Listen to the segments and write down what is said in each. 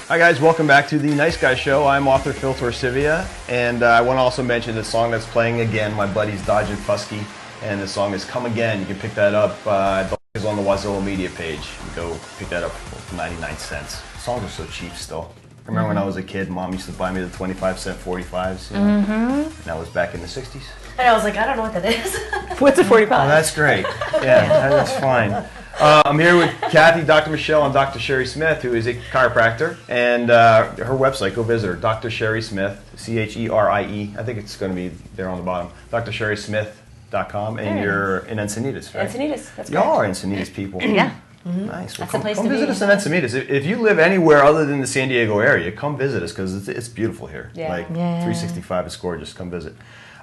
Hi guys, welcome back to the Nice Guy Show. I'm author Phil Torsivia, and I want to also mention the song that's playing again. My buddy's Dodging Fusky, and the song is Come Again. You can pick that up. The link is on the Wazilla Media page. You go pick that up for 99 cents. Songs are so cheap still. I remember when I was a kid, Mom used to buy me the 25-cent 45s. You know? And that was back in the 60s. And I was like, I don't know what that is. What's a 45? Oh, that's great. Yeah, that's fine. I'm here with Kathy, Dr. Michelle, and Dr. Sherry Smith, who is a chiropractor. And her website, go visit her, Dr. Sherry Smith, Cherie. I think it's going to be there on the bottom, drsherrysmith.com. And you're in Encinitas, right? Encinitas, that's Y'all correct. are Encinitas people. Yeah. Nice. Well, That's the place come to visit be. us in Encinitas. If you live anywhere other than the San Diego area, come visit us because it's beautiful here. Yeah. Like Yeah. 365 is gorgeous. Come visit.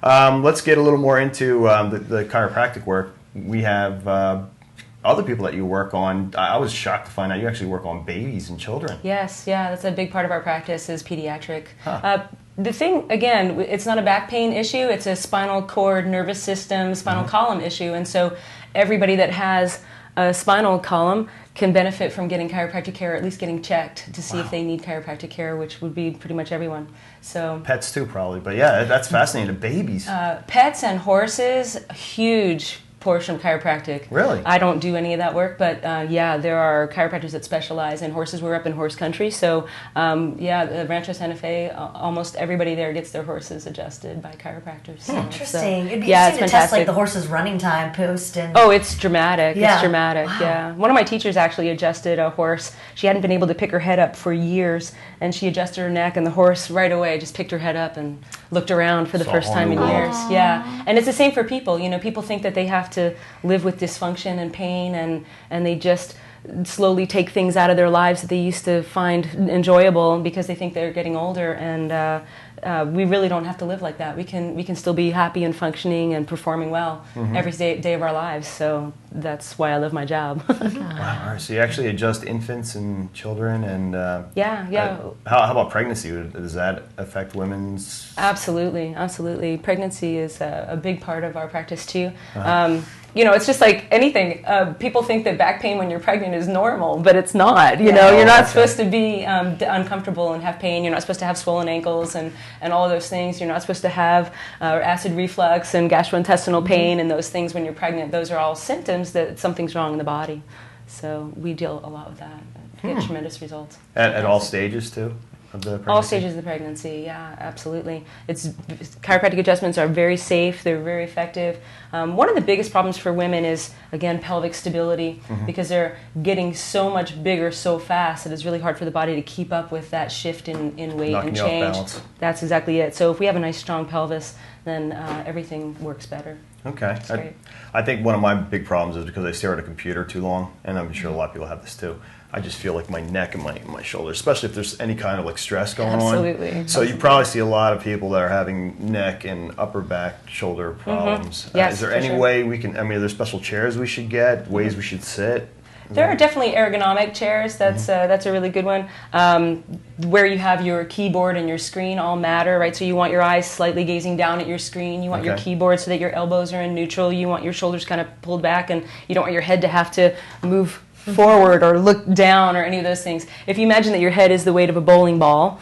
Let's get a little more into the chiropractic work. We have other people that you work on. I was shocked to find out you actually work on babies and children. Yes, yeah, that's a big part of our practice is pediatric. The thing, again, it's not a back pain issue, it's a spinal cord, nervous system, spinal column issue, and so everybody that has a spinal column can benefit from getting chiropractic care, or at least getting checked to see if they need chiropractic care, which would be pretty much everyone. So Pets too, probably. But yeah, that's fascinating. The babies. pets and horses, huge portion of chiropractic. Really? I don't do any of that work, but yeah, there are chiropractors that specialize in horses. We're up in horse country, so yeah, the Rancho Santa Fe, almost everybody there gets their horses adjusted by chiropractors. So, Interesting. It'd be yeah, interesting it's to test like fantastic. the horse's running time post and. Oh, it's dramatic. Yeah. It's dramatic, Wow. yeah. One of my teachers actually adjusted a horse. She hadn't been able to pick her head up for years, and she adjusted her neck, and the horse right away just picked her head up and looked around for the Saw first all time the in world. years. Yeah, and it's the same for people. You know, people think that they have to live with dysfunction and pain, and they just slowly take things out of their lives that they used to find enjoyable because they think they're getting older, and we really don't have to live like that. We can still be happy and functioning and performing well every day of our lives. So that's why I love my job. Wow. All right. So you actually adjust infants and children, and Yeah. how about pregnancy? Does that affect women's? Absolutely. Pregnancy is a big part of our practice too. You know, it's just like anything. People think that back pain when you're pregnant is normal, but it's not. You know, you're not supposed to be uncomfortable and have pain. You're not supposed to have swollen ankles and all of those things. You're not supposed to have acid reflux and gastrointestinal pain and those things when you're pregnant. Those are all symptoms that something's wrong in the body. So we deal a lot with that. Get tremendous results. At all stages too of the pregnancy? All stages of the pregnancy, yeah, absolutely. Chiropractic adjustments are very safe, they're very effective. One of the biggest problems for women is, again, pelvic stability, because they're getting so much bigger so fast that it's really hard for the body to keep up with that shift in weight Knocking and you off change. balance. That's exactly it. So if we have a nice strong pelvis, then everything works better. Okay. great. I think one of my big problems is because I stare at a computer too long, and I'm sure a lot of people have this too. I just feel like my neck and my shoulders, especially if there's any kind of like stress going Absolutely. on. So you probably see a lot of people that are having neck and upper back, shoulder problems. Yes, is there for any sure. way we can, are there special chairs we should get, ways we should sit? There are definitely ergonomic chairs. That's a really good one. Where you have your keyboard and your screen all matter, right? So you want your eyes slightly gazing down at your screen. You want your keyboard so that your elbows are in neutral. You want your shoulders kind of pulled back, and you don't want your head to have to move forward or look down or any of those things. If you imagine that your head is the weight of a bowling ball,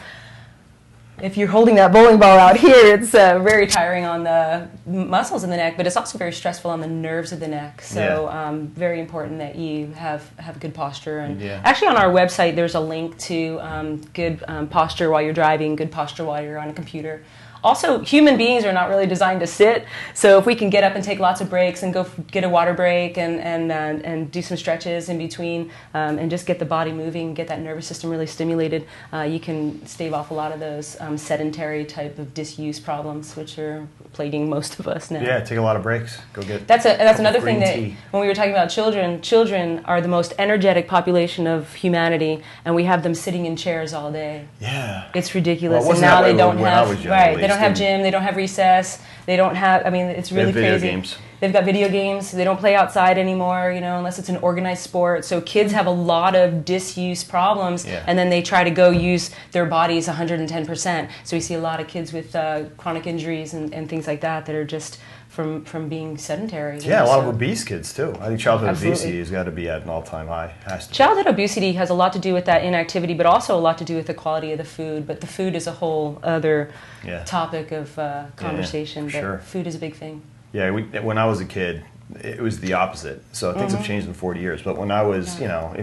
if you're holding that bowling ball out here, it's very tiring on the muscles in the neck, but it's also very stressful on the nerves of the neck. So very important that you have good posture. And actually on our website, there's a link to good posture while you're driving, good posture while you're on a computer. Also, human beings are not really designed to sit, so if we can get up and take lots of breaks and go get a water break and do some stretches in between and just get the body moving, get that nervous system really stimulated, you can stave off a lot of those sedentary type of disuse problems, which are plaguing most of us now. Yeah, take a lot of breaks. Go get That's another thing that tea. when we were talking about children are the most energetic population of humanity, and we have them sitting in chairs all day. Yeah. It's ridiculous. Well, it and wasn't now that they way don't when I have was young, at right. They least, don't have and- gym. They don't have recess. They don't have, I mean, it's really They have crazy. video games. They've got video games. They don't play outside anymore, you know, unless it's an organized sport. So kids have a lot of disuse problems, Yeah. and then they try to go use their bodies 110%. So we see a lot of kids with chronic injuries and things like that that are just from being sedentary. Yeah, a lot of So- obese kids too. I think childhood Absolutely. obesity has got to be at an all-time high. Has to be. Childhood obesity has a lot to do with that inactivity, but also a lot to do with the quality of the food. But the food is a whole other Yeah. topic of conversation. for But sure. food is a big thing. Yeah, when I was a kid, it was the opposite. So things have changed in 40 years. But when I was, you know,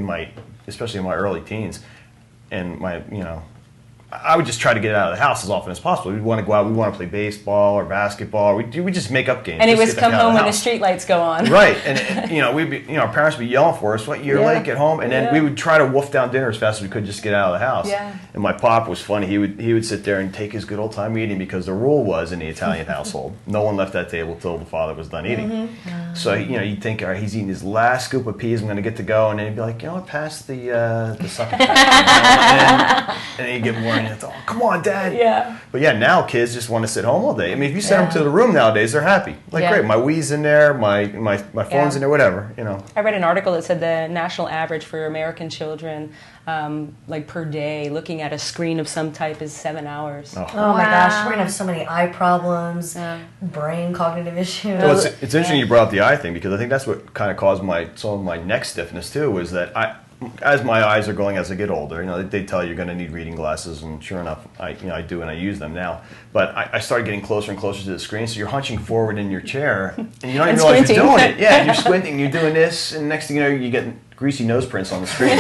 especially in my early teens, and I would just try to get out of the house as often as possible. We'd want to go out. We want to play baseball or basketball. We just make up games. And it just was get the come heck out of home when the house. street lights go on. Right, and our parents would be yelling for us, "What, you're Yeah. late, get home," and then Yeah. we would try to wolf down dinner as fast as we could, just get out of the house. Yeah. And my pop was funny. He would sit there and take his good old time eating, because the rule was in the Italian household, no one left that table till the father was done eating. Mm-hmm. So you'd think, all right, he's eating his last scoop of peas, I'm going to get to go, and then he'd be like, pass the sucking pack. And then he'd get more, and he'd oh, come on, Dad. Yeah. But yeah, now kids just want to sit home all day. I mean, if you send them to the room nowadays, they're happy. Like, Yeah. great, my Wii's in there, my phone's Yeah. in there, whatever, I read an article that said the national average for American children, like per day, looking at a screen of some type, is 7 hours. Oh. Oh my gosh, Wow. we're gonna have so many eye problems, Yeah. brain cognitive issues. Well, it's interesting you brought up the eye thing, because I think that's what kind of caused some of my neck stiffness too. Was that as my eyes are going as I get older, they tell you you're going to need reading glasses, and sure enough, I do, and I use them now. But I started getting closer and closer to the screen, so you're hunching forward in your chair, and you don't even And realize you're squinting. doing it. Yeah, and you're squinting, you're doing this, and next thing you know, you get greasy nose prints on the screen.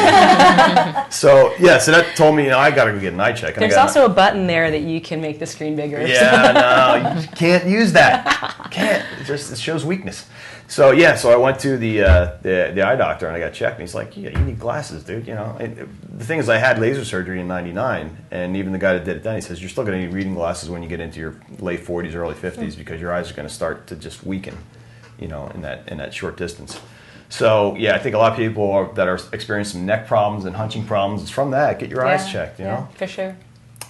so that told me, I got to go get an eye check. And There's also a button there that you can make the screen bigger. Yeah, no, you can't use that. Can't. It shows weakness. So I went to the eye doctor, and I got checked, and he's like, "Yeah, you need glasses, dude." And the thing is, I had laser surgery in '99, and even the guy that did it then, he says, "You're still going to need reading glasses when you get into your late 40s, early 50s, because your eyes are going to start to just weaken, in that short distance." So I think a lot of people that are experiencing neck problems and hunching problems, it's from that. Get your eyes checked. Yeah, for sure.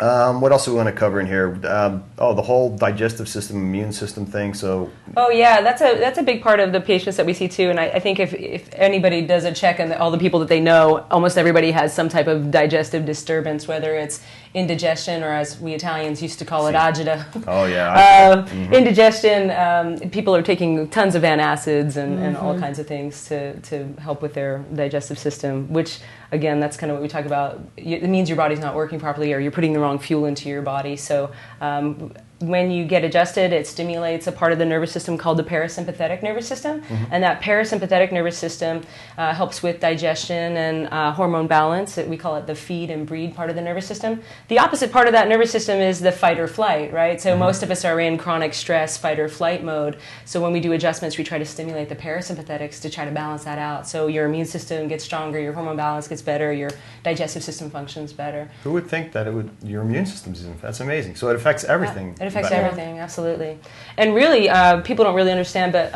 What else do we want to cover in here? The whole digestive system, immune system thing. So, Oh yeah, that's a big part of the patients that we see too. And I think if anybody does a check on all the people that they know, almost everybody has some type of digestive disturbance, whether it's indigestion, or as we Italians used to call it, agita. oh yeah, Indigestion. People are taking tons of antacids and all kinds of things to help with their digestive system, which again, that's kind of what we talk about. It means your body's not working properly, or you're putting the wrong fuel into your body. So when you get adjusted, it stimulates a part of the nervous system called the parasympathetic nervous system. And that parasympathetic nervous system helps with digestion and hormone balance. We call it the feed and breed part of the nervous system. The opposite part of that nervous system is the fight or flight, right? So most of us are in chronic stress, fight or flight mode. So when we do adjustments, we try to stimulate the parasympathetics to try to balance that out. So your immune system gets stronger, your hormone balance gets better, your digestive system functions better. Who would think that your immune system is? That's amazing. So it affects everything. It affects everything, absolutely. And really, people don't really understand, but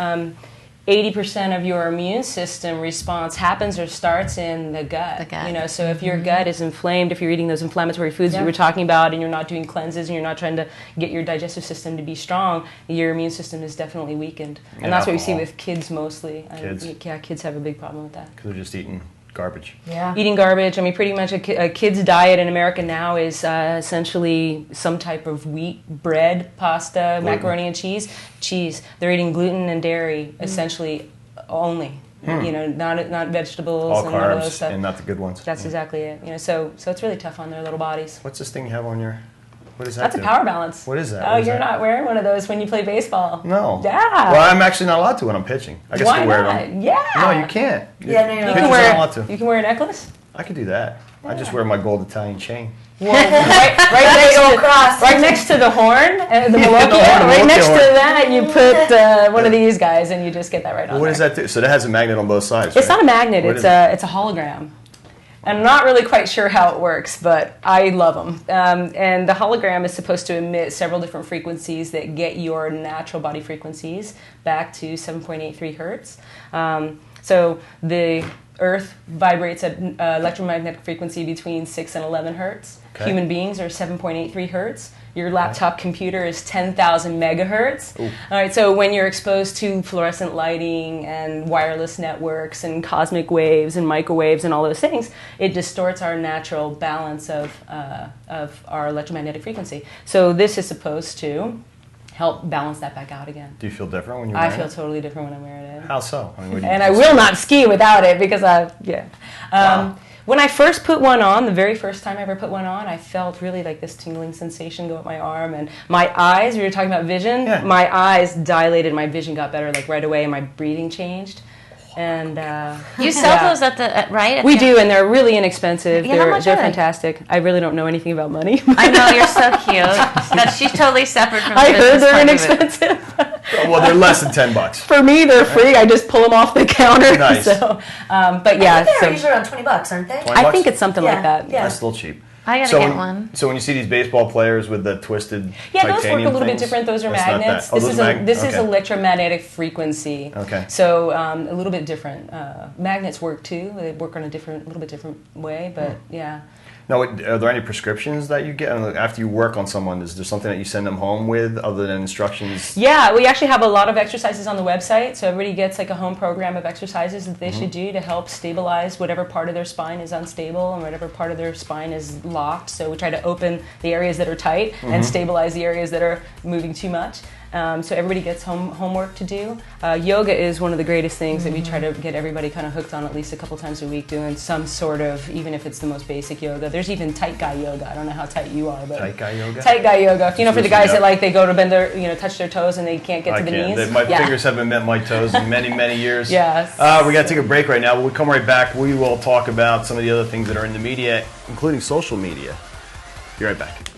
80% of your immune system response happens or starts in the gut. The gut. So if your gut is inflamed, if you're eating those inflammatory foods that you were talking about, and you're not doing cleanses, and you're not trying to get your digestive system to be strong, your immune system is definitely weakened. And that's what we see alcohol. with kids mostly. Kids. Kids have a big problem with that. Because they're just eating garbage. Yeah. Eating garbage. I mean, pretty much a kid's diet in America now is essentially some type of wheat, bread, pasta, macaroni and cheese. They're eating gluten and dairy essentially only. Not vegetables All and none of those carbs stuff. and not the good ones. That's exactly it. So it's really tough on their little bodies. What's this thing you have on your? What is that? That's a do? power balance. What is that? Oh, What is you're that? not wearing one of those when you play baseball. No. Yeah. Well, I'm actually not allowed to when I'm pitching. I guess Why to wear not? it on. Yeah. No, you can't. Yeah, no, you're You not. can Pitchers wear. aren't allowed to. You can wear a necklace. I can do that. I just wear my gold Italian chain. Right next go to, across. right next to the horn, the Yeah, Molokia, the horn, the right Molokia next to horn. that, you put one of these guys, and you just get that right on Well, what does there. that do? So that has a magnet on both sides. It's right? not a magnet. What It's is it? it's a hologram. I'm not really quite sure how it works, but I love them. And the hologram is supposed to emit several different frequencies that get your natural body frequencies back to 7.83 hertz. So the Earth vibrates at electromagnetic frequency between 6 and 11 hertz. Okay. Human beings are 7.83 hertz. Your laptop computer is 10,000 megahertz. Ooh. All right, so when you're exposed to fluorescent lighting and wireless networks and cosmic waves and microwaves and all those things, it distorts our natural balance of our electromagnetic frequency. So this is supposed to help balance that back out again. Do you feel different when you're I wearing feel it? totally different when I'm wearing it. How so? I mean, what do you And I will not ski without it because Wow. when I first put one on, the very first time I ever put one on, I felt really like this tingling sensation go up my arm, and my eyes, we were talking about vision, Yeah. my eyes dilated, my vision got better like right away, and my breathing changed. And You sell those at the right? At we the- do, and they're really inexpensive. Yeah, how they're much they're are they? fantastic. I really don't know anything about money. I know, you're so cute. But she's totally separate from the I heard business they're part of it. inexpensive. Oh, well, they're less than $10. For me, they're free. I just pull them off the counter. Nice. So, but yeah, They're so usually around $20, aren't they? 20 I bucks? think it's something like that. Yeah. That's still cheap. I gotta So get when- one. So when you see these baseball players with the twisted Yeah, those work a titanium little bit things, different. Those are that's not magnets. that. Oh, This those is mag- this is okay. electromagnetic frequency. Okay. So a little bit different. Magnets work too. They work on a little bit different way. But yeah. Now, are there any prescriptions that you get after you work on someone? Is there something that you send them home with other than instructions? Yeah, we actually have a lot of exercises on the website, so everybody gets like a home program of exercises that they should do to help stabilize whatever part of their spine is unstable and whatever part of their spine is locked. So we try to open the areas that are tight and stabilize the areas that are moving too much. So everybody gets homework to do. Yoga is one of the greatest things that we try to get everybody kind of hooked on at least a couple times a week, doing some sort of, even if it's the most basic yoga. There's even tight guy yoga. I don't know how tight you are, but Tight guy yoga? Tight guy yoga. You know, for the Listen, guys yeah. that like they go to bend their, touch their toes and they can't get to the can't. knees. My Yeah. fingers haven't met my toes in many, many years. Yes. We got to take a break right now. When we come right back, we will talk about some of the other things that are in the media, including social media. Be right back.